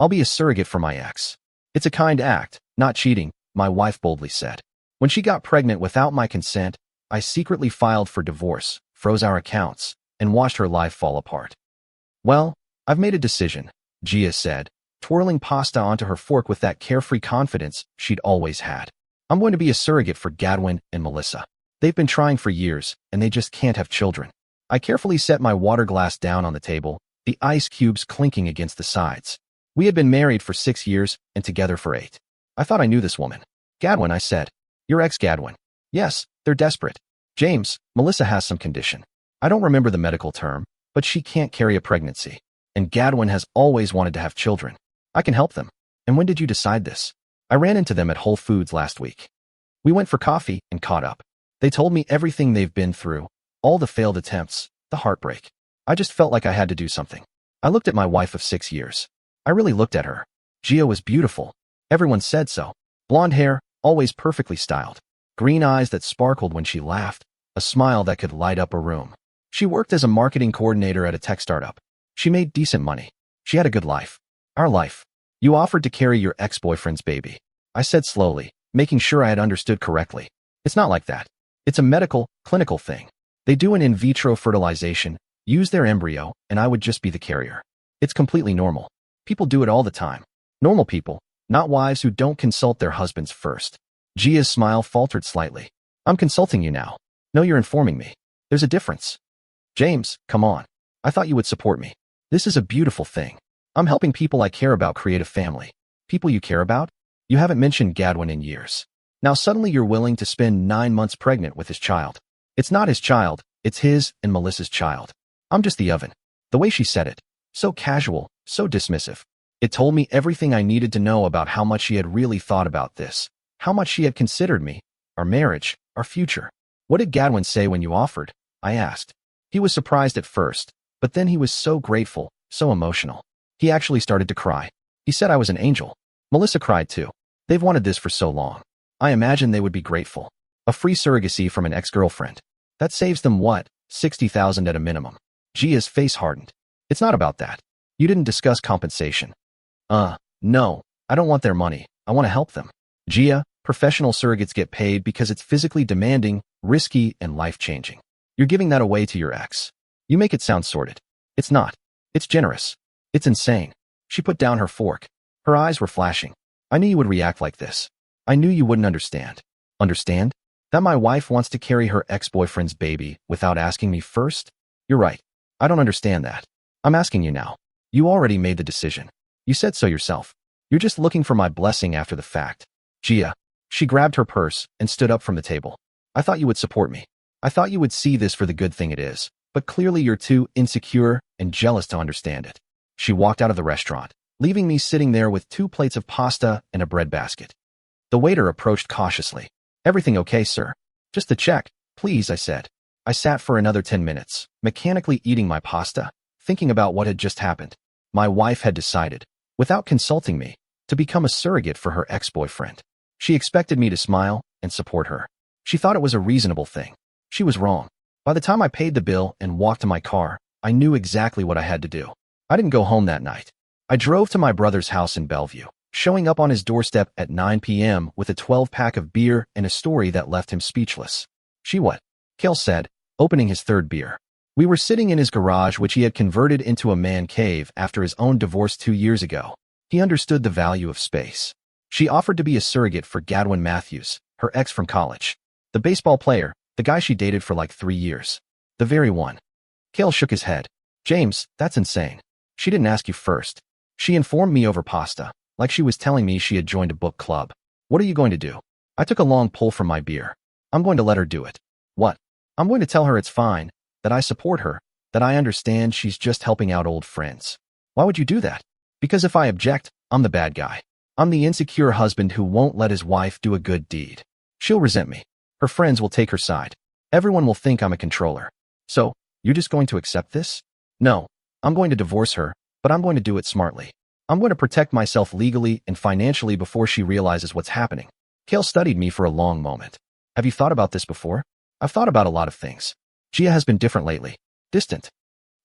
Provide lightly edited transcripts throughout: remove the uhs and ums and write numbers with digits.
I'll be a surrogate for my ex. It's a kind act, not cheating, my wife boldly said. When she got pregnant without my consent, I secretly filed for divorce, froze our accounts, and watched her life fall apart. Well, I've made a decision, Gia said, twirling pasta onto her fork with that carefree confidence she'd always had. I'm going to be a surrogate for Gadwin and Melissa. They've been trying for years, and they just can't have children. I carefully set my water glass down on the table, the ice cubes clinking against the sides. We had been married for 6 years and together for 8. I thought I knew this woman. Gadwin, I said. Your ex Gadwin. Yes, they're desperate. James, Melissa has some condition. I don't remember the medical term, but she can't carry a pregnancy. And Gadwin has always wanted to have children. I can help them. And when did you decide this? I ran into them at Whole Foods last week. We went for coffee and caught up. They told me everything they've been through, all the failed attempts, the heartbreak. I just felt like I had to do something. I looked at my wife of 6 years. I really looked at her. Gia was beautiful. Everyone said so. Blonde hair, always perfectly styled. Green eyes that sparkled when she laughed. A smile that could light up a room. She worked as a marketing coordinator at a tech startup. She made decent money. She had a good life. Our life. You offered to carry your ex-boyfriend's baby. I said slowly, making sure I had understood correctly. It's not like that. It's a medical, clinical thing. They do an in vitro fertilization, use their embryo, and I would just be the carrier. It's completely normal. People do it all the time. Normal people, not wives who don't consult their husbands first. Gia's smile faltered slightly. I'm consulting you now. No, you're informing me. There's a difference. James, come on. I thought you would support me. This is a beautiful thing. I'm helping people I care about create a family. People you care about? You haven't mentioned Gadwin in years. Now suddenly you're willing to spend 9 months pregnant with his child. It's not his child, it's his and Melissa's child. I'm just the oven. The way she said it. So casual, so dismissive. It told me everything I needed to know about how much she had really thought about this. How much she had considered me, our marriage, our future. What did Gadwin say when you offered? I asked. He was surprised at first, but then he was so grateful, so emotional. He actually started to cry. He said I was an angel. Melissa cried too. They've wanted this for so long. I imagine they would be grateful. A free surrogacy from an ex-girlfriend. That saves them what? $60,000 at a minimum. Gia's face hardened. It's not about that. You didn't discuss compensation. No. I don't want their money. I want to help them. Gia, professional surrogates get paid because it's physically demanding, risky, and life-changing. You're giving that away to your ex. You make it sound sordid. It's not. It's generous. It's insane. She put down her fork. Her eyes were flashing. I knew you would react like this. I knew you wouldn't understand. Understand? That my wife wants to carry her ex-boyfriend's baby without asking me first? You're right. I don't understand that. I'm asking you now. You already made the decision. You said so yourself. You're just looking for my blessing after the fact. Gia. She grabbed her purse and stood up from the table. I thought you would support me. I thought you would see this for the good thing it is, but clearly you're too insecure and jealous to understand it. She walked out of the restaurant, leaving me sitting there with 2 plates of pasta and a bread basket. The waiter approached cautiously. Everything okay, sir? Just to check, please, I said. I sat for another 10 minutes, mechanically eating my pasta, thinking about what had just happened. My wife had decided, without consulting me, to become a surrogate for her ex-boyfriend. She expected me to smile and support her. She thought it was a reasonable thing. She was wrong. By the time I paid the bill and walked to my car, I knew exactly what I had to do. I didn't go home that night. I drove to my brother's house in Bellevue, showing up on his doorstep at 9 p.m. with a 12-pack of beer and a story that left him speechless. She what? Kel said, opening his 3rd beer. We were sitting in his garage, which he had converted into a man cave after his own divorce 2 years ago. He understood the value of space. She offered to be a surrogate for Gadwin Matthews, her ex from college. The baseball player, the guy she dated for like 3 years. The very one. Kel shook his head. James, that's insane. She didn't ask you first. She informed me over pasta, like she was telling me she had joined a book club. What are you going to do? I took a long pull from my beer. I'm going to let her do it. What? I'm going to tell her it's fine, that I support her, that I understand she's just helping out old friends. Why would you do that? Because if I object, I'm the bad guy. I'm the insecure husband who won't let his wife do a good deed. She'll resent me. Her friends will take her side. Everyone will think I'm a controller. So, you're just going to accept this? No. I'm going to divorce her, but I'm going to do it smartly. I'm going to protect myself legally and financially before she realizes what's happening. Kel studied me for a long moment. Have you thought about this before? I've thought about a lot of things. Gia has been different lately. Distant.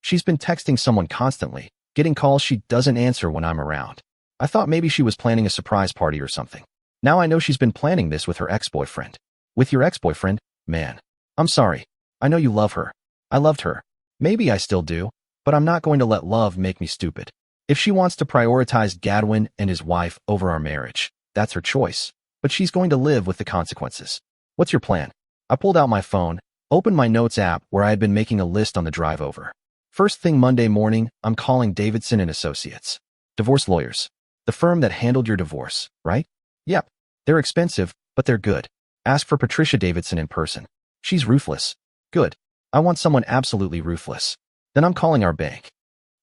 She's been texting someone constantly, getting calls she doesn't answer when I'm around. I thought maybe she was planning a surprise party or something. Now I know she's been planning this with her ex-boyfriend. With your ex-boyfriend? Man. I'm sorry. I know you love her. I loved her. Maybe I still do, but I'm not going to let love make me stupid. If she wants to prioritize Gadwin and his wife over our marriage, that's her choice. But she's going to live with the consequences. What's your plan? I pulled out my phone, opened my notes app where I had been making a list on the drive over. First thing Monday morning, I'm calling Davidson and Associates. Divorce lawyers. The firm that handled your divorce, right? Yep. They're expensive, but they're good. Ask for Patricia Davidson in person. She's ruthless. Good. I want someone absolutely ruthless. Then I'm calling our bank.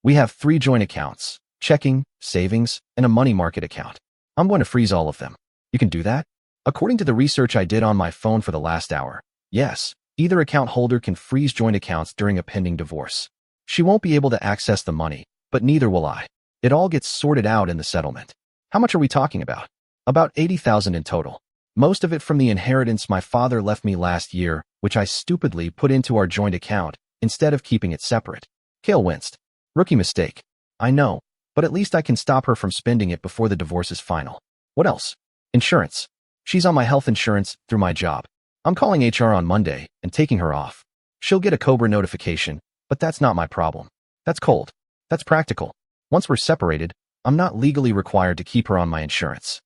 We have 3 joint accounts, checking, savings, and a money market account. I'm going to freeze all of them. You can do that? According to the research I did on my phone for the last hour, yes, either account holder can freeze joint accounts during a pending divorce. She won't be able to access the money, but neither will I. It all gets sorted out in the settlement. How much are we talking about? About $80,000 in total. Most of it from the inheritance my father left me last year, which I stupidly put into our joint account instead of keeping it separate. Cale winced. Rookie mistake. I know, but at least I can stop her from spending it before the divorce is final. What else? Insurance. She's on my health insurance through my job. I'm calling HR on Monday and taking her off. She'll get a COBRA notification, but that's not my problem. That's cold. That's practical. Once we're separated, I'm not legally required to keep her on my insurance.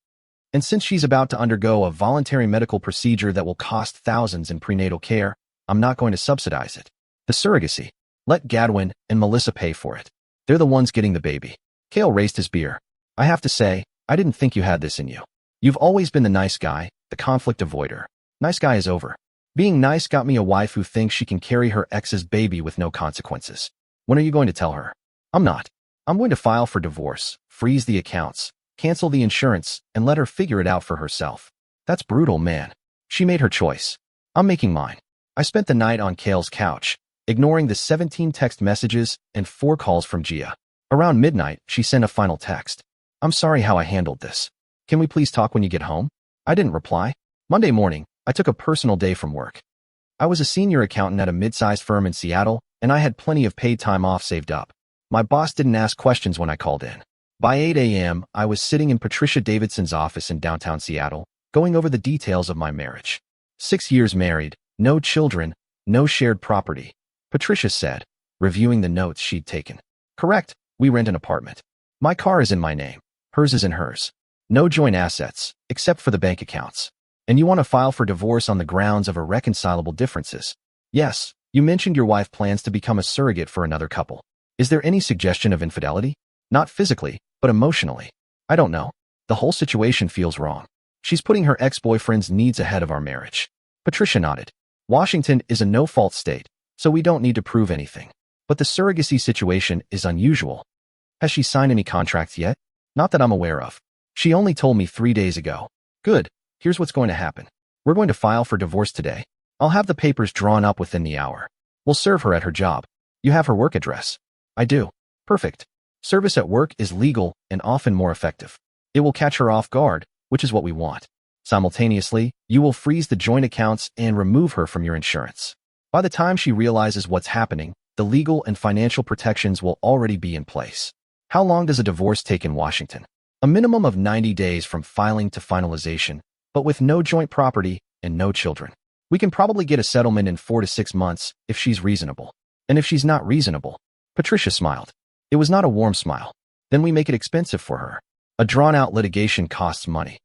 And since she's about to undergo a voluntary medical procedure that will cost thousands in prenatal care, I'm not going to subsidize it. The surrogacy. Let Gadwin and Melissa pay for it. They're the ones getting the baby. Cale raised his beer. I have to say, I didn't think you had this in you. You've always been the nice guy, the conflict avoider. Nice guy is over. Being nice got me a wife who thinks she can carry her ex's baby with no consequences. When are you going to tell her? I'm not. I'm going to file for divorce, freeze the accounts, cancel the insurance, and let her figure it out for herself. That's brutal, man. She made her choice. I'm making mine. I spent the night on Cale's couch, ignoring the 17 text messages and 4 calls from Gia. Around midnight, she sent a final text. I'm sorry how I handled this. Can we please talk when you get home? I didn't reply. Monday morning, I took a personal day from work. I was a senior accountant at a mid-sized firm in Seattle, and I had plenty of paid time off saved up. My boss didn't ask questions when I called in. By 8 a.m., I was sitting in Patricia Davidson's office in downtown Seattle, going over the details of my marriage. 6 years married, no children, no shared property. Patricia said, reviewing the notes she'd taken. Correct, we rent an apartment. My car is in my name. Hers is in hers. No joint assets, except for the bank accounts. And you want to file for divorce on the grounds of irreconcilable differences. Yes, you mentioned your wife plans to become a surrogate for another couple. Is there any suggestion of infidelity? Not physically, but emotionally. I don't know. The whole situation feels wrong. She's putting her ex-boyfriend's needs ahead of our marriage. Patricia nodded. Washington is a no-fault state, so we don't need to prove anything. But the surrogacy situation is unusual. Has she signed any contracts yet? Not that I'm aware of. She only told me 3 days ago. Good. Here's what's going to happen. We're going to file for divorce today. I'll have the papers drawn up within the hour. We'll serve her at her job. You have her work address? I do. Perfect. Service at work is legal and often more effective. It will catch her off guard, which is what we want. Simultaneously, you will freeze the joint accounts and remove her from your insurance. By the time she realizes what's happening, the legal and financial protections will already be in place. How long does a divorce take in Washington? A minimum of 90 days from filing to finalization, but with no joint property and no children. We can probably get a settlement in 4 to 6 months if she's reasonable. And if she's not reasonable, Patricia smiled. It was not a warm smile. Then we make it expensive for her. A drawn-out litigation costs money.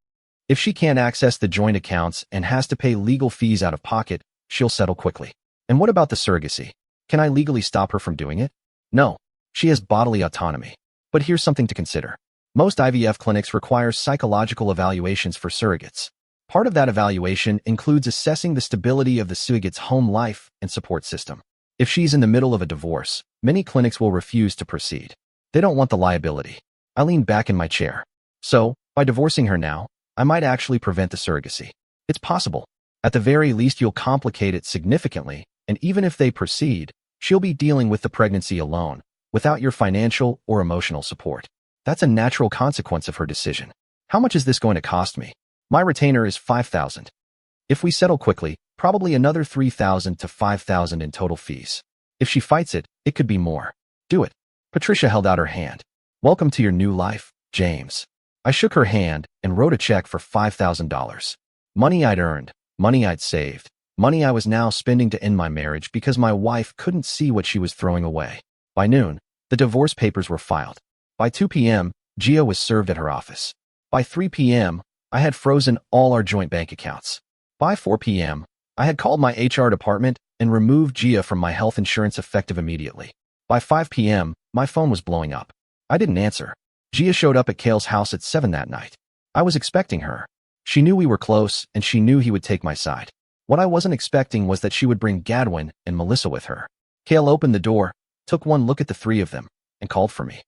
If she can't access the joint accounts and has to pay legal fees out of pocket, she'll settle quickly. And what about the surrogacy? Can I legally stop her from doing it? No. She has bodily autonomy. But here's something to consider. Most IVF clinics require psychological evaluations for surrogates. Part of that evaluation includes assessing the stability of the surrogate's home life and support system. If she's in the middle of a divorce, many clinics will refuse to proceed. They don't want the liability. I leaned back in my chair. So, by divorcing her now, I might actually prevent the surrogacy. It's possible. At the very least, you'll complicate it significantly, and even if they proceed, she'll be dealing with the pregnancy alone, without your financial or emotional support. That's a natural consequence of her decision. How much is this going to cost me? My retainer is $5,000. If we settle quickly, probably another $3,000 to $5,000 in total fees. If she fights it, it could be more. Do it. Patricia held out her hand. Welcome to your new life, James. I shook her hand and wrote a check for $5,000. Money I'd earned, money I'd saved, money I was now spending to end my marriage because my wife couldn't see what she was throwing away. By noon, the divorce papers were filed. By 2 p.m., Gia was served at her office. By 3 p.m., I had frozen all our joint bank accounts. By 4 p.m., I had called my HR department and removed Gia from my health insurance effective immediately. By 5 p.m., my phone was blowing up. I didn't answer. Gia showed up at Cale's house at 7 that night. I was expecting her. She knew we were close, and she knew he would take my side. What I wasn't expecting was that she would bring Gadwin and Melissa with her. Cale opened the door, took one look at the three of them, and called for me.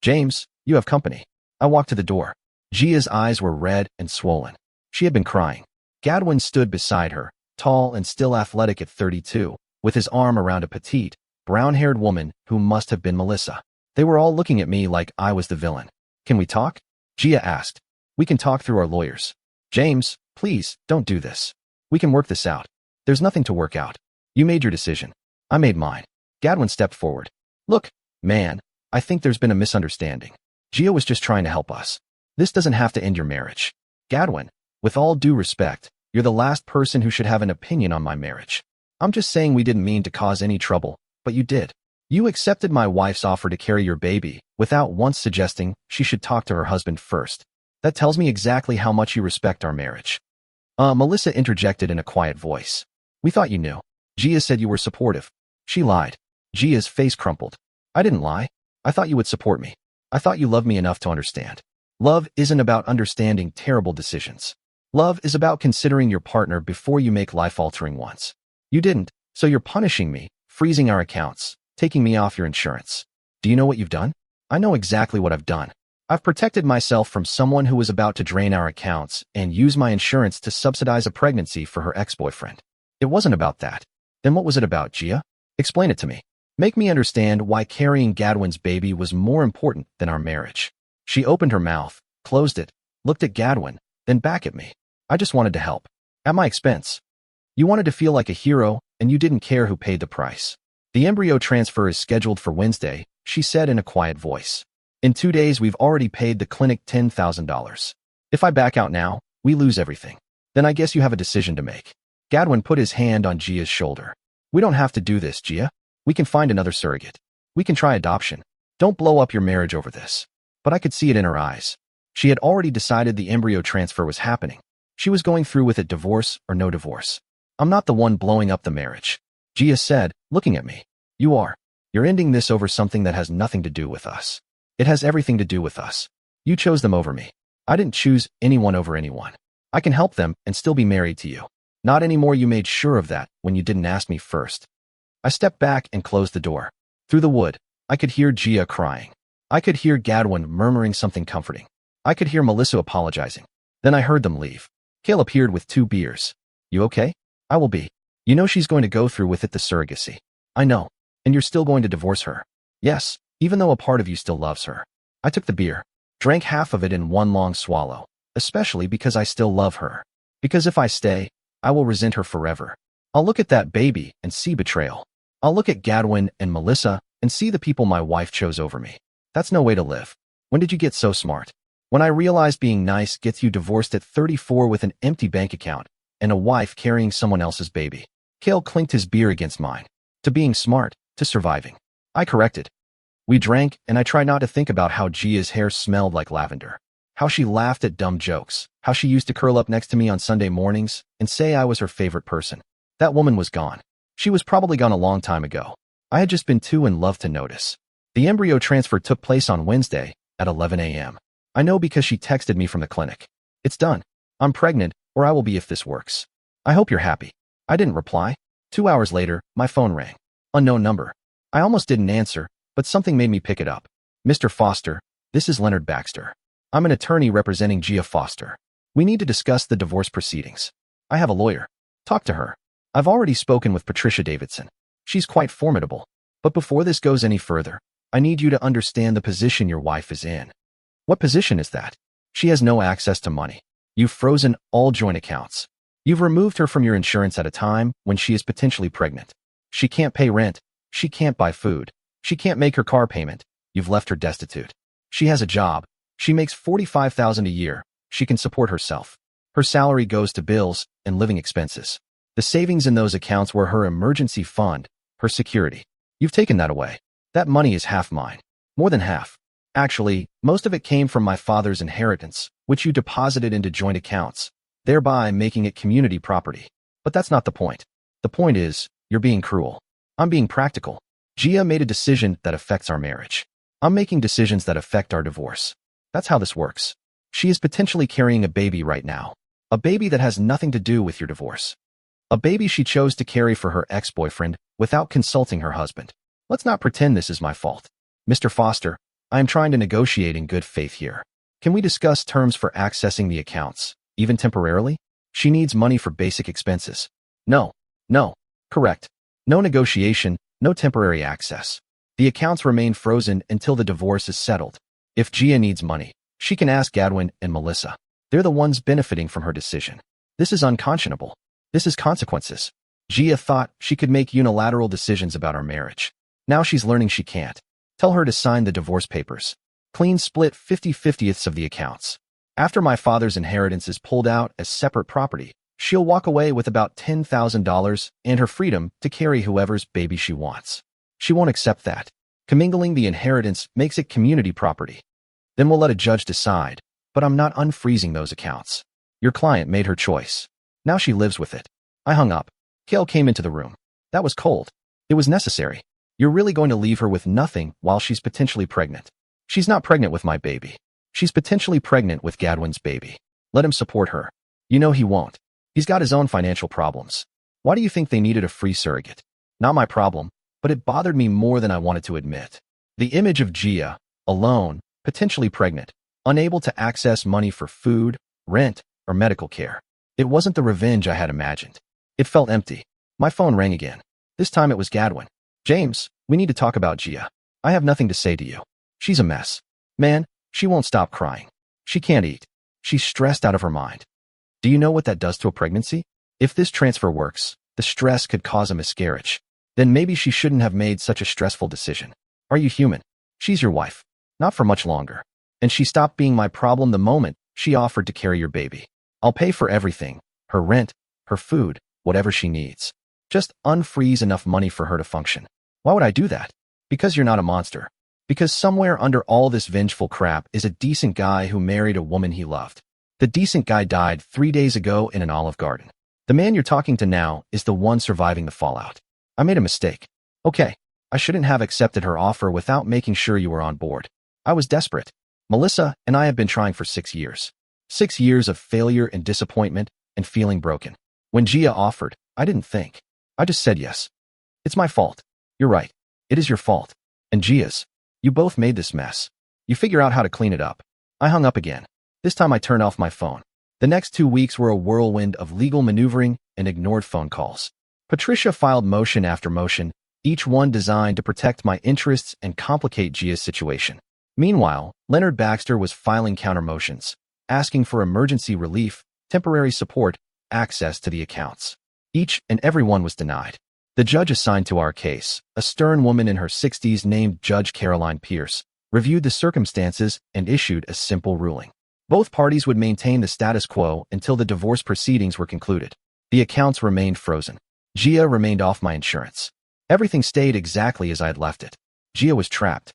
James, you have company. I walked to the door. Gia's eyes were red and swollen. She had been crying. Gadwin stood beside her, tall and still athletic at 32, with his arm around a petite, brown-haired woman who must have been Melissa. They were all looking at me like I was the villain. Can we talk? Gia asked. We can talk through our lawyers. James, please, don't do this. We can work this out. There's nothing to work out. You made your decision. I made mine. Gadwin stepped forward. Look, man, I think there's been a misunderstanding. Gia was just trying to help us. This doesn't have to end your marriage. Gadwin, with all due respect, you're the last person who should have an opinion on my marriage. I'm just saying we didn't mean to cause any trouble, but you did. You accepted my wife's offer to carry your baby without once suggesting she should talk to her husband first. That tells me exactly how much you respect our marriage. Melissa interjected in a quiet voice. We thought you knew. Gia said you were supportive. She lied. Gia's face crumpled. I didn't lie. I thought you would support me. I thought you loved me enough to understand. Love isn't about understanding terrible decisions. Love is about considering your partner before you make life-altering ones. You didn't, so you're punishing me, freezing our accounts, taking me off your insurance. Do you know what you've done? I know exactly what I've done. I've protected myself from someone who was about to drain our accounts and use my insurance to subsidize a pregnancy for her ex-boyfriend. It wasn't about that. Then what was it about, Gia? Explain it to me. Make me understand why carrying Gadwin's baby was more important than our marriage. She opened her mouth, closed it, looked at Gadwin, then back at me. I just wanted to help. At my expense. You wanted to feel like a hero, and you didn't care who paid the price. The embryo transfer is scheduled for Wednesday, she said in a quiet voice. In 2 days, we've already paid the clinic $10,000. If I back out now, we lose everything. Then I guess you have a decision to make. Gadwin put his hand on Gia's shoulder. We don't have to do this, Gia. We can find another surrogate. We can try adoption. Don't blow up your marriage over this. But I could see it in her eyes. She had already decided the embryo transfer was happening. She was going through with it, divorce or no divorce. I'm not the one blowing up the marriage. Gia said, looking at me. You are. You're ending this over something that has nothing to do with us. It has everything to do with us. You chose them over me. I didn't choose anyone over anyone. I can help them and still be married to you. Not anymore. You made sure of that when you didn't ask me first. I stepped back and closed the door. Through the wood, I could hear Gia crying. I could hear Gadwin murmuring something comforting. I could hear Melissa apologizing. Then I heard them leave. Cale appeared with 2 beers. You okay? I will be. You know she's going to go through with it, the surrogacy. I know. And you're still going to divorce her. Yes, even though a part of you still loves her. I took the beer, drank half of it in one long swallow, especially because I still love her. Because if I stay, I will resent her forever. I'll look at that baby and see betrayal. I'll look at Gadwin and Melissa and see the people my wife chose over me. That's no way to live. When did you get so smart? When I realized being nice gets you divorced at 34 with an empty bank account and a wife carrying someone else's baby. Cale clinked his beer against mine. To being smart, to surviving. I corrected. We drank, and I tried not to think about how Gia's hair smelled like lavender, how she laughed at dumb jokes, how she used to curl up next to me on Sunday mornings and say I was her favorite person. That woman was gone. She was probably gone a long time ago. I had just been too in love to notice. The embryo transfer took place on Wednesday at 11 a.m. I know because she texted me from the clinic. It's done. I'm pregnant, or I will be if this works. I hope you're happy. I didn't reply. 2 hours later, my phone rang. Unknown number. I almost didn't answer, but something made me pick it up. Mr. Foster, this is Leonard Baxter. I'm an attorney representing Gia Foster. We need to discuss the divorce proceedings. I have a lawyer. Talk to her. I've already spoken with Patricia Davidson. She's quite formidable. But before this goes any further, I need you to understand the position your wife is in. What position is that? She has no access to money. You've frozen all joint accounts. You've removed her from your insurance at a time when she is potentially pregnant. She can't pay rent. She can't buy food. She can't make her car payment. You've left her destitute. She has a job, She makes $45,000 a year. She can support herself. Her salary goes to bills and living expenses. The savings in those accounts were her emergency fund, her security. You've taken that away. That money is half mine. More than half. Actually, most of it came from my father's inheritance, which you deposited into joint accounts, thereby making it community property. But that's not the point. The point is, you're being cruel. I'm being practical. Gia made a decision that affects our marriage. I'm making decisions that affect our divorce. That's how this works. She is potentially carrying a baby right now. A baby that has nothing to do with your divorce. A baby she chose to carry for her ex-boyfriend without consulting her husband. Let's not pretend this is my fault. Mr. Foster, I am trying to negotiate in good faith here. Can we discuss terms for accessing the accounts, even temporarily? She needs money for basic expenses. No. Correct. No negotiation, no temporary access. The accounts remain frozen until the divorce is settled. If Gia needs money, she can ask Gadwin and Melissa. They're the ones benefiting from her decision. This is unconscionable. This is consequences. Gia thought she could make unilateral decisions about our marriage. Now she's learning she can't. Tell her to sign the divorce papers. Clean split 50/50ths of the accounts. After my father's inheritance is pulled out as separate property, she'll walk away with about $10,000 and her freedom to carry whoever's baby she wants. She won't accept that. Commingling the inheritance makes it community property. Then we'll let a judge decide, but I'm not unfreezing those accounts. Your client made her choice. Now she lives with it. I hung up. Kale came into the room. That was cold. It was necessary. You're really going to leave her with nothing while she's potentially pregnant. She's not pregnant with my baby. She's potentially pregnant with Gadwin's baby. Let him support her. You know he won't. He's got his own financial problems. Why do you think they needed a free surrogate? Not my problem, but it bothered me more than I wanted to admit. The image of Gia, alone, potentially pregnant, unable to access money for food, rent, or medical care. It wasn't the revenge I had imagined. It felt empty. My phone rang again. This time it was Gadwin. James, we need to talk about Gia. I have nothing to say to you. She's a mess. Man, she won't stop crying. She can't eat. She's stressed out of her mind. Do you know what that does to a pregnancy? If this transfer works, the stress could cause a miscarriage. Then maybe she shouldn't have made such a stressful decision. Are you human? She's your wife. Not for much longer. And she stopped being my problem the moment she offered to carry your baby. I'll pay for everything. Her rent, her food, whatever she needs. Just unfreeze enough money for her to function. Why would I do that? Because you're not a monster. Because somewhere under all this vengeful crap is a decent guy who married a woman he loved. The decent guy died 3 days ago in an Olive Garden. The man you're talking to now is the one surviving the fallout. I made a mistake. Okay, I shouldn't have accepted her offer without making sure you were on board. I was desperate. Melissa and I have been trying for 6 years. 6 years of failure and disappointment and feeling broken. When Gia offered, I didn't think. I just said yes. It's my fault. You're right. It is your fault. And Gia's. You both made this mess. You figure out how to clean it up. I hung up again. This time I turned off my phone. The next 2 weeks were a whirlwind of legal maneuvering and ignored phone calls. Patricia filed motion after motion, each one designed to protect my interests and complicate Gia's situation. Meanwhile, Leonard Baxter was filing counter motions, asking for emergency relief, temporary support, access to the accounts. Each and every one was denied. The judge assigned to our case, a stern woman in her 60s named Judge Caroline Pierce, reviewed the circumstances and issued a simple ruling. Both parties would maintain the status quo until the divorce proceedings were concluded. The accounts remained frozen. Gia remained off my insurance. Everything stayed exactly as I had left it. Gia was trapped.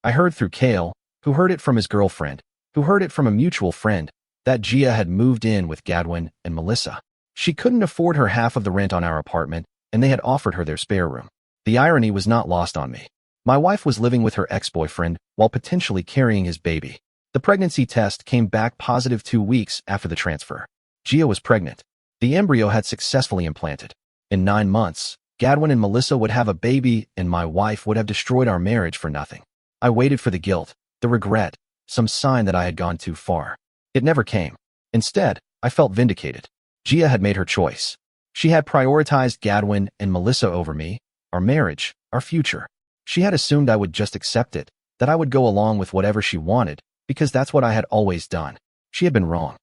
I heard through Cale, who heard it from his girlfriend, who heard it from a mutual friend, that Gia had moved in with Gadwin and Melissa. She couldn't afford her half of the rent on our apartment, and they had offered her their spare room. The irony was not lost on me. My wife was living with her ex-boyfriend while potentially carrying his baby. The pregnancy test came back positive 2 weeks after the transfer. Gia was pregnant. The embryo had successfully implanted. In 9 months, Gadwin and Melissa would have a baby, and my wife would have destroyed our marriage for nothing. I waited for the guilt, the regret, some sign that I had gone too far. It never came. Instead, I felt vindicated. Gia had made her choice. She had prioritized Gadwin and Melissa over me, our marriage, our future. She had assumed I would just accept it, that I would go along with whatever she wanted, because that's what I had always done. She had been wrong.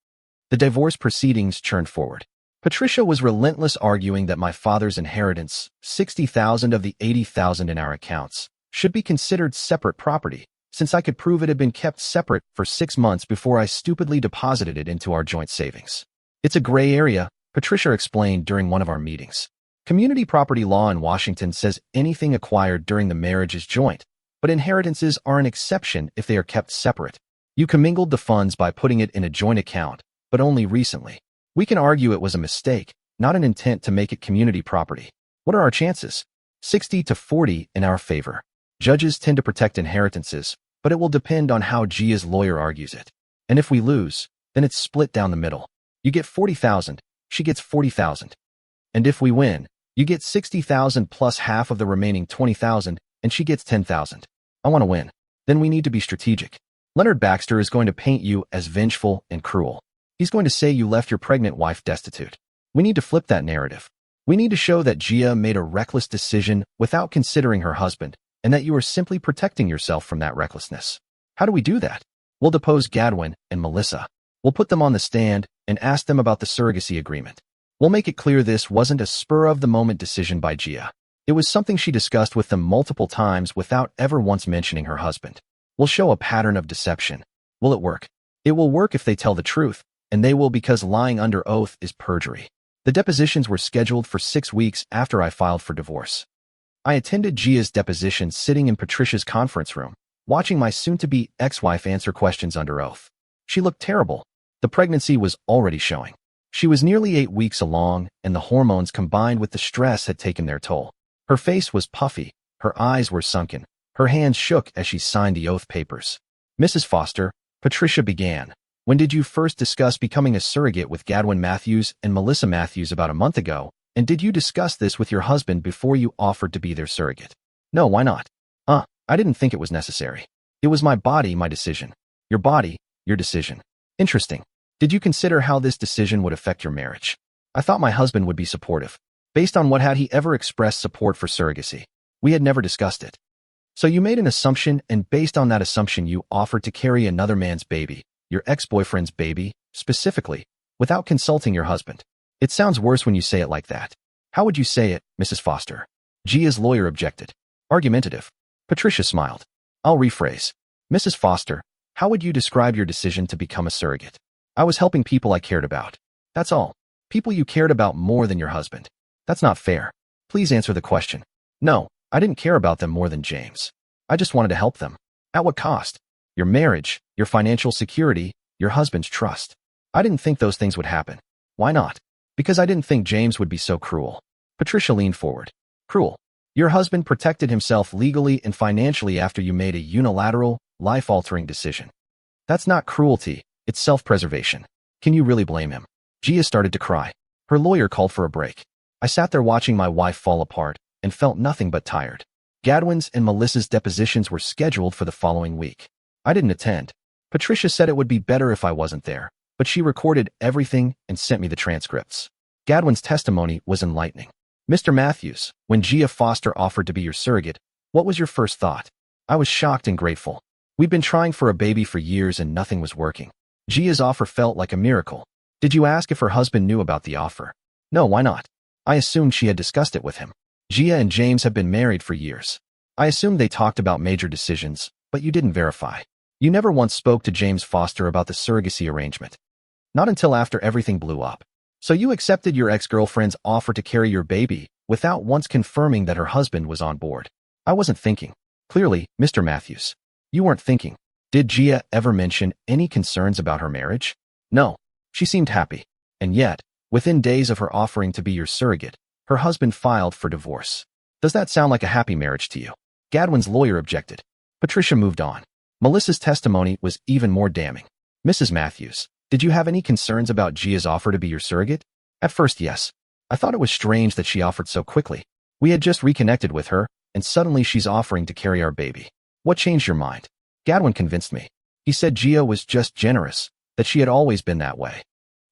The divorce proceedings churned forward. Patricia was relentless, arguing that my father's inheritance, $60,000 of the $80,000 in our accounts, should be considered separate property, since I could prove it had been kept separate for 6 months before I stupidly deposited it into our joint savings. It's a gray area, Patricia explained during one of our meetings. Community property law in Washington says anything acquired during the marriage is joint, but inheritances are an exception if they are kept separate. You commingled the funds by putting it in a joint account, but only recently. We can argue it was a mistake, not an intent to make it community property. What are our chances? 60 to 40 in our favor. Judges tend to protect inheritances, but it will depend on how Gia's lawyer argues it. And if we lose, then it's split down the middle. You get 40,000, she gets 40,000. And if we win, you get 60,000 plus half of the remaining 20,000, and she gets 10,000. I want to win. Then we need to be strategic. Leonard Baxter is going to paint you as vengeful and cruel. He's going to say you left your pregnant wife destitute. We need to flip that narrative. We need to show that Gia made a reckless decision without considering her husband, and that you are simply protecting yourself from that recklessness. How do we do that? We'll depose Gadwin and Melissa. We'll put them on the stand and ask them about the surrogacy agreement. We'll make it clear this wasn't a spur-of-the-moment decision by Gia. It was something she discussed with them multiple times without ever once mentioning her husband. We'll show a pattern of deception. Will it work? It will work if they tell the truth, and they will because lying under oath is perjury. The depositions were scheduled for 6 weeks after I filed for divorce. I attended Gia's deposition sitting in Patricia's conference room, watching my soon-to-be ex-wife answer questions under oath. She looked terrible. The pregnancy was already showing. She was nearly 8 weeks along, and the hormones combined with the stress had taken their toll. Her face was puffy, her eyes were sunken, her hands shook as she signed the oath papers. Mrs. Foster, Patricia began. When did you first discuss becoming a surrogate with Gadwin Matthews and Melissa Matthews about a month ago, and did you discuss this with your husband before you offered to be their surrogate? No, why not? I didn't think it was necessary. It was my body, my decision. Your body, your decision. Interesting. Did you consider how this decision would affect your marriage? I thought my husband would be supportive. Based on what had he ever expressed support for surrogacy? We had never discussed it. So you made an assumption, and based on that assumption you offered to carry another man's baby, your ex-boyfriend's baby, specifically, without consulting your husband. It sounds worse when you say it like that. How would you say it, Mrs. Foster? Gia's lawyer objected. Argumentative. Patricia smiled. I'll rephrase. Mrs. Foster, how would you describe your decision to become a surrogate? I was helping people I cared about. That's all. People you cared about more than your husband. That's not fair. Please answer the question. No, I didn't care about them more than James. I just wanted to help them. At what cost? Your marriage, your financial security, your husband's trust. I didn't think those things would happen. Why not? Because I didn't think James would be so cruel. Patricia leaned forward. Cruel. Your husband protected himself legally and financially after you made a unilateral, life-altering decision. That's not cruelty, it's self-preservation. Can you really blame him? Gia started to cry. Her lawyer called for a break. I sat there watching my wife fall apart and felt nothing but tired. Gadwin's and Melissa's depositions were scheduled for the following week. I didn't attend. Patricia said it would be better if I wasn't there, but she recorded everything and sent me the transcripts. Gadwin's testimony was enlightening. Mr. Matthews, when Gia Foster offered to be your surrogate, what was your first thought? I was shocked and grateful. We'd been trying for a baby for years and nothing was working. Gia's offer felt like a miracle. Did you ask if her husband knew about the offer? No, why not? I assumed she had discussed it with him. Gia and James have been married for years. I assumed they talked about major decisions, but you didn't verify. You never once spoke to James Foster about the surrogacy arrangement. Not until after everything blew up. So you accepted your ex-girlfriend's offer to carry your baby without once confirming that her husband was on board. I wasn't thinking. Clearly, Mr. Matthews. You weren't thinking. Did Gia ever mention any concerns about her marriage? No. She seemed happy. And yet, within days of her offering to be your surrogate, her husband filed for divorce. Does that sound like a happy marriage to you? Gadwin's lawyer objected. Patricia moved on. Melissa's testimony was even more damning. Mrs. Matthews, did you have any concerns about Gia's offer to be your surrogate? At first, yes. I thought it was strange that she offered so quickly. We had just reconnected with her, and suddenly she's offering to carry our baby. What changed your mind? Gadwin convinced me. He said Gia was just generous, that she had always been that way.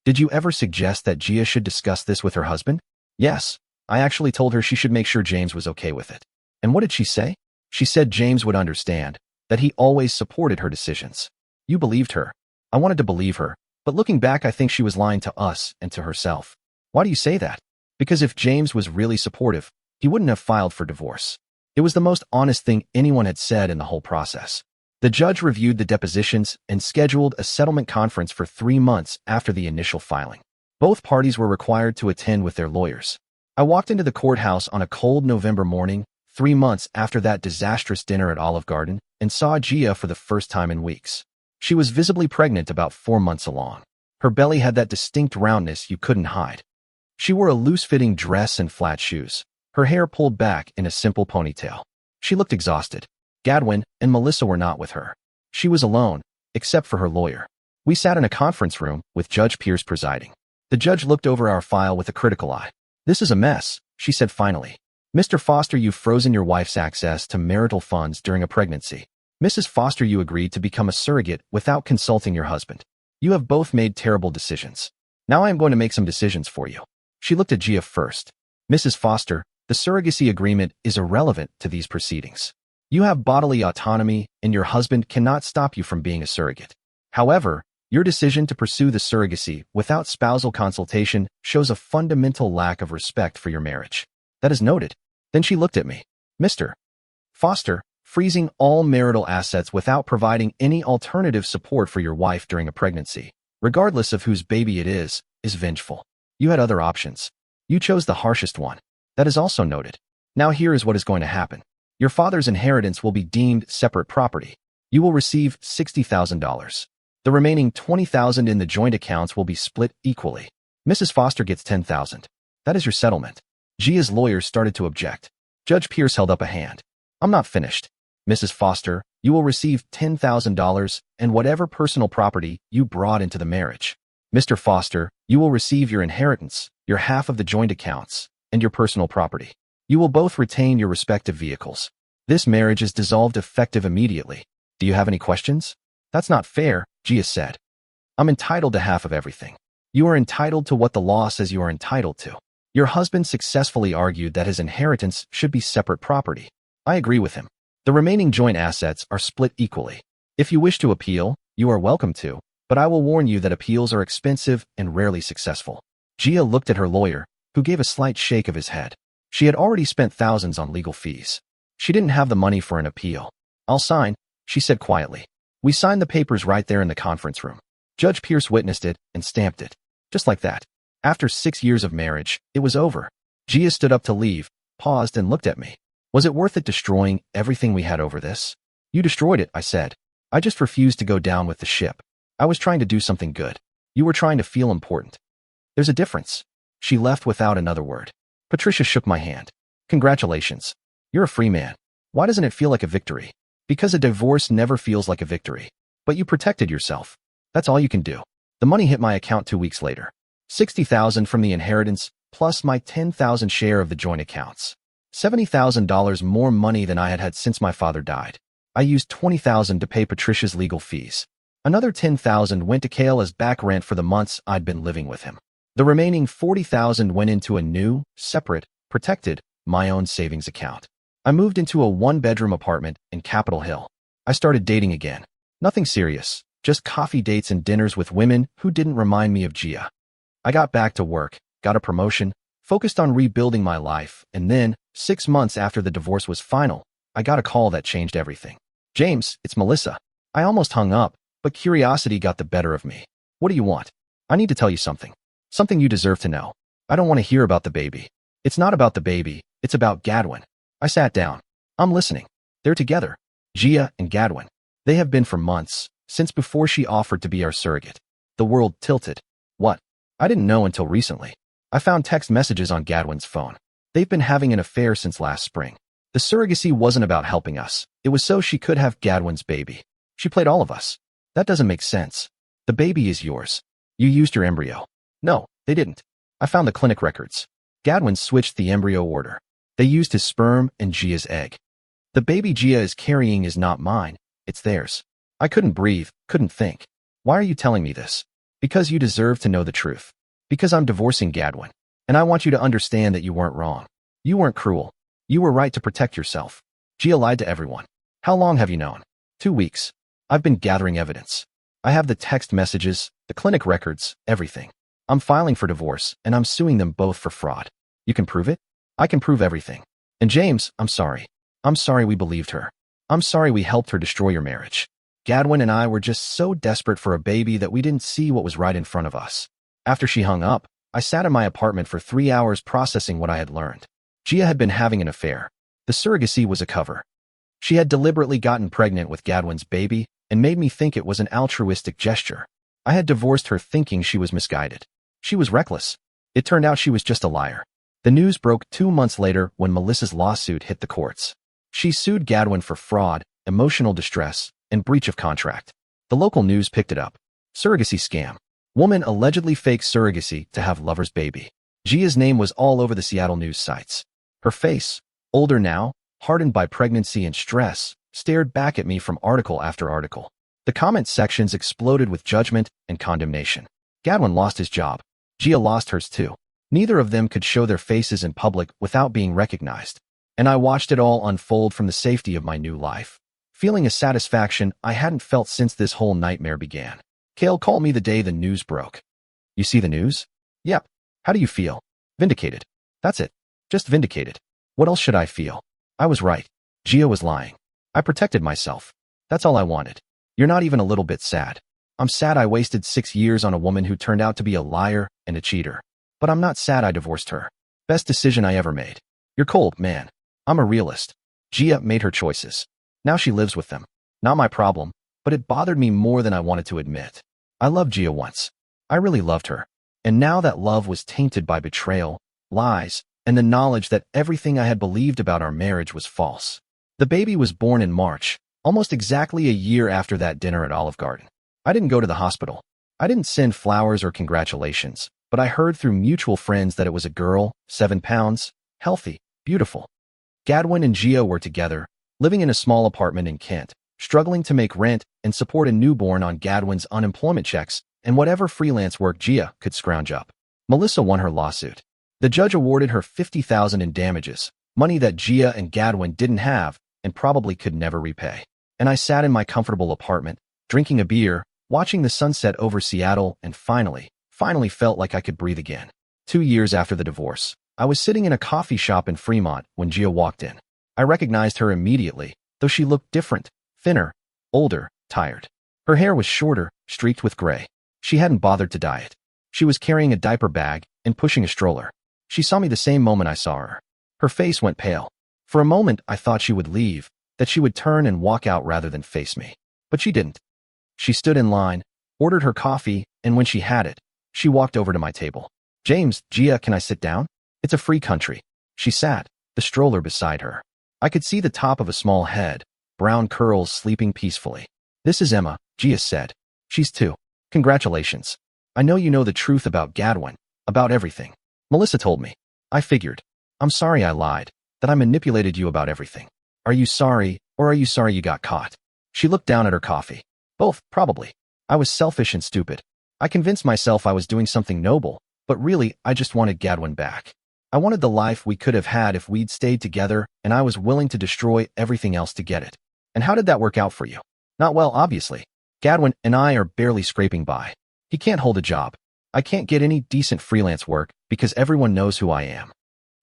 Did you ever suggest that Gia should discuss this with her husband? Yes. I actually told her she should make sure James was okay with it. And what did she say? She said James would understand, that he always supported her decisions. You believed her. I wanted to believe her, but looking back I think she was lying to us and to herself. Why do you say that? Because if James was really supportive, he wouldn't have filed for divorce. It was the most honest thing anyone had said in the whole process. The judge reviewed the depositions and scheduled a settlement conference for 3 months after the initial filing. Both parties were required to attend with their lawyers. I walked into the courthouse on a cold November morning, 3 months after that disastrous dinner at Olive Garden, and saw Gia for the first time in weeks. She was visibly pregnant about 4 months along. Her belly had that distinct roundness you couldn't hide. She wore a loose-fitting dress and flat shoes, her hair pulled back in a simple ponytail. She looked exhausted. Gadwin and Melissa were not with her. She was alone, except for her lawyer. We sat in a conference room with Judge Pierce presiding. The judge looked over our file with a critical eye. "This is a mess," she said finally. "Mr. Foster, you've frozen your wife's access to marital funds during a pregnancy. Mrs. Foster, you agreed to become a surrogate without consulting your husband. You have both made terrible decisions. Now I am going to make some decisions for you." She looked at Gia first. "Mrs. Foster, the surrogacy agreement is irrelevant to these proceedings. You have bodily autonomy, and your husband cannot stop you from being a surrogate. However, your decision to pursue the surrogacy without spousal consultation shows a fundamental lack of respect for your marriage." "That is noted." Then she looked at me. "Mr. Foster, freezing all marital assets without providing any alternative support for your wife during a pregnancy, regardless of whose baby it is vengeful. You had other options. You chose the harshest one. That is also noted. Now here is what is going to happen. Your father's inheritance will be deemed separate property. You will receive $60,000. The remaining $20,000 in the joint accounts will be split equally. Mrs. Foster gets $10,000. That is your settlement." Gia's lawyers started to object. Judge Pierce held up a hand. "I'm not finished. Mrs. Foster, you will receive $10,000 and whatever personal property you brought into the marriage. Mr. Foster, you will receive your inheritance, your half of the joint accounts, and your personal property. You will both retain your respective vehicles. This marriage is dissolved effective immediately. Do you have any questions?" "That's not fair," Gia said. "I'm entitled to half of everything." "You are entitled to what the law says you are entitled to. Your husband successfully argued that his inheritance should be separate property. I agree with him. The remaining joint assets are split equally. If you wish to appeal, you are welcome to, but I will warn you that appeals are expensive and rarely successful." Gia looked at her lawyer, who gave a slight shake of his head. She had already spent thousands on legal fees. She didn't have the money for an appeal. "I'll sign," she said quietly. We signed the papers right there in the conference room. Judge Pierce witnessed it and stamped it. Just like that. After 6 years of marriage, it was over. Gia stood up to leave, paused and looked at me. "Was it worth it destroying everything we had over this?" "You destroyed it," I said. "I just refused to go down with the ship. I was trying to do something good. You were trying to feel important. There's a difference." She left without another word. Patricia shook my hand. "Congratulations. You're a free man. Why doesn't it feel like a victory?" "Because a divorce never feels like a victory. But you protected yourself. That's all you can do." The money hit my account 2 weeks later. $60,000 from the inheritance, plus my $10,000 share of the joint accounts. $70,000 more money than I had had since my father died. I used $20,000 to pay Patricia's legal fees. Another $10,000 went to Cale as back rent for the months I'd been living with him. The remaining $40,000 went into a new, separate, protected, my own savings account. I moved into a 1-bedroom apartment in Capitol Hill. I started dating again. Nothing serious, just coffee dates and dinners with women who didn't remind me of Gia. I got back to work, got a promotion, focused on rebuilding my life, and then, 6 months after the divorce was final, I got a call that changed everything. "James, it's Melissa." I almost hung up, but curiosity got the better of me. "What do you want?" "I need to tell you something. Something you deserve to know. I don't want to hear about the baby." "It's not about the baby, it's about Gadwin." I sat down. "I'm listening." "They're together. Gia and Gadwin. They have been for months, since before she offered to be our surrogate." The world tilted. "What?" "I didn't know until recently. I found text messages on Gadwin's phone. They've been having an affair since last spring. The surrogacy wasn't about helping us. It was so she could have Gadwin's baby. She played all of us. That doesn't make sense. The baby is yours. You used your embryo." "No, they didn't. I found the clinic records. Gadwin switched the embryo order. They used his sperm and Gia's egg. The baby Gia is carrying is not mine, it's theirs." I couldn't breathe, couldn't think. "Why are you telling me this?" "Because you deserve to know the truth. Because I'm divorcing Gadwin. And I want you to understand that you weren't wrong. You weren't cruel. You were right to protect yourself. Gia lied to everyone." "How long have you known?" 2 weeks. I've been gathering evidence. I have the text messages, the clinic records, everything. I'm filing for divorce, and I'm suing them both for fraud." "You can prove it?" "I can prove everything. And James, I'm sorry. I'm sorry we believed her. I'm sorry we helped her destroy your marriage. Gadwin and I were just so desperate for a baby that we didn't see what was right in front of us. After she hung up, I sat in my apartment for 3 hours processing what I had learned. Gia had been having an affair. The surrogacy was a cover. She had deliberately gotten pregnant with Gadwin's baby and made me think it was an altruistic gesture. I had divorced her thinking she was misguided. She was reckless. It turned out she was just a liar. The news broke 2 months later when Melissa's lawsuit hit the courts. She sued Gadwin for fraud, emotional distress, and breach of contract. The local news picked it up. Surrogacy scam. Woman allegedly fakes surrogacy to have lover's baby. Gia's name was all over the Seattle news sites. Her face, older now, hardened by pregnancy and stress, stared back at me from article after article. The comment sections exploded with judgment and condemnation. Gadwin lost his job. Gia lost hers too. Neither of them could show their faces in public without being recognized. And I watched it all unfold from the safety of my new life, feeling a satisfaction I hadn't felt since this whole nightmare began. Kale called me the day the news broke. You see the news? Yep. How do you feel? Vindicated. That's it. Just vindicated. What else should I feel? I was right. Gia was lying. I protected myself. That's all I wanted. You're not even a little bit sad. I'm sad I wasted 6 years on a woman who turned out to be a liar and a cheater. But I'm not sad I divorced her. Best decision I ever made. You're cold, man. I'm a realist. Gia made her choices. Now she lives with them. Not my problem, but it bothered me more than I wanted to admit. I loved Gia once. I really loved her. And now that love was tainted by betrayal, lies, and the knowledge that everything I had believed about our marriage was false. The baby was born in March, almost exactly a year after that dinner at Olive Garden. I didn't go to the hospital. I didn't send flowers or congratulations, but I heard through mutual friends that it was a girl, 7 pounds, healthy, beautiful. Gadwin and Gia were together, living in a small apartment in Kent, struggling to make rent and support a newborn on Gadwin's unemployment checks and whatever freelance work Gia could scrounge up. Melissa won her lawsuit. The judge awarded her $50,000 in damages, money that Gia and Gadwin didn't have and probably could never repay. And I sat in my comfortable apartment, drinking a beer, watching the sunset over Seattle, and finally felt like I could breathe again. 2 years after the divorce, I was sitting in a coffee shop in Fremont when Gia walked in. I recognized her immediately, though she looked different, thinner, older, tired. Her hair was shorter, streaked with gray. She hadn't bothered to dye it. She was carrying a diaper bag and pushing a stroller. She saw me the same moment I saw her. Her face went pale. For a moment, I thought she would leave, that she would turn and walk out rather than face me. But she didn't. She stood in line, ordered her coffee, and when she had it, she walked over to my table. James, Gia, can I sit down? It's a free country. She sat, the stroller beside her. I could see the top of a small head, brown curls sleeping peacefully. This is Emma, Gia said. She's 2. Congratulations. I know you know the truth about Gadwin, about everything. Melissa told me. I figured. I'm sorry I lied, that I manipulated you about everything. Are you sorry, or are you sorry you got caught? She looked down at her coffee. Both, probably. I was selfish and stupid. I convinced myself I was doing something noble, but really, I just wanted Gadwin back. I wanted the life we could have had if we'd stayed together, and I was willing to destroy everything else to get it. And how did that work out for you? Not well, obviously. Gadwin and I are barely scraping by. He can't hold a job. I can't get any decent freelance work because everyone knows who I am.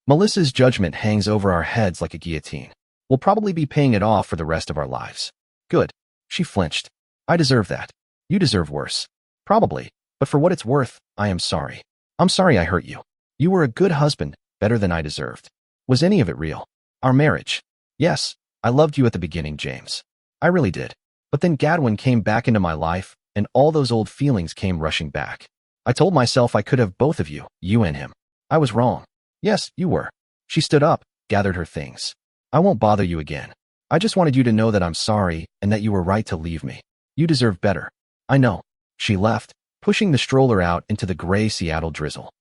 Melissa's judgment hangs over our heads like a guillotine. We'll probably be paying it off for the rest of our lives. Good. She flinched. I deserve that. You deserve worse. Probably. But for what it's worth, I am sorry. I'm sorry I hurt you. You were a good husband, better than I deserved. Was any of it real? Our marriage? Yes, I loved you at the beginning, James. I really did. But then Gadwin came back into my life, and all those old feelings came rushing back. I told myself I could have both of you, you and him. I was wrong. Yes, you were. She stood up, gathered her things. I won't bother you again. I just wanted you to know that I'm sorry and that you were right to leave me. You deserve better. I know. She left, pushing the stroller out into the gray Seattle drizzle.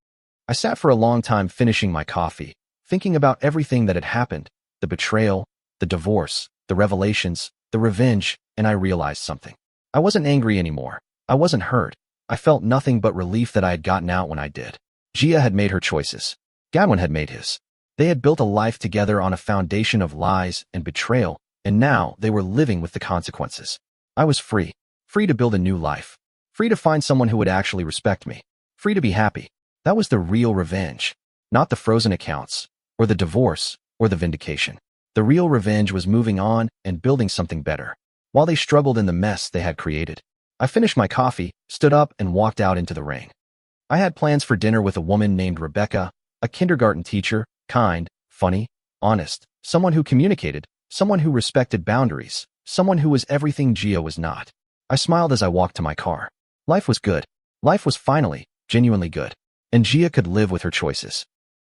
I sat for a long time finishing my coffee, thinking about everything that had happened, the betrayal, the divorce, the revelations, the revenge, and I realized something. I wasn't angry anymore. I wasn't hurt. I felt nothing but relief that I had gotten out when I did. Gia had made her choices. Gadwin had made his. They had built a life together on a foundation of lies and betrayal, and now they were living with the consequences. I was free. Free to build a new life. Free to find someone who would actually respect me. Free to be happy. That was the real revenge. Not the frozen accounts, or the divorce, or the vindication. The real revenge was moving on and building something better. while they struggled in the mess they had created. I finished my coffee, stood up, and walked out into the rain. I had plans for dinner with a woman named Rebecca, a kindergarten teacher, kind, funny, honest, someone who communicated, someone who respected boundaries, someone who was everything Gia was not. I smiled as I walked to my car. Life was good. Life was finally, genuinely good. And Gia could live with her choices.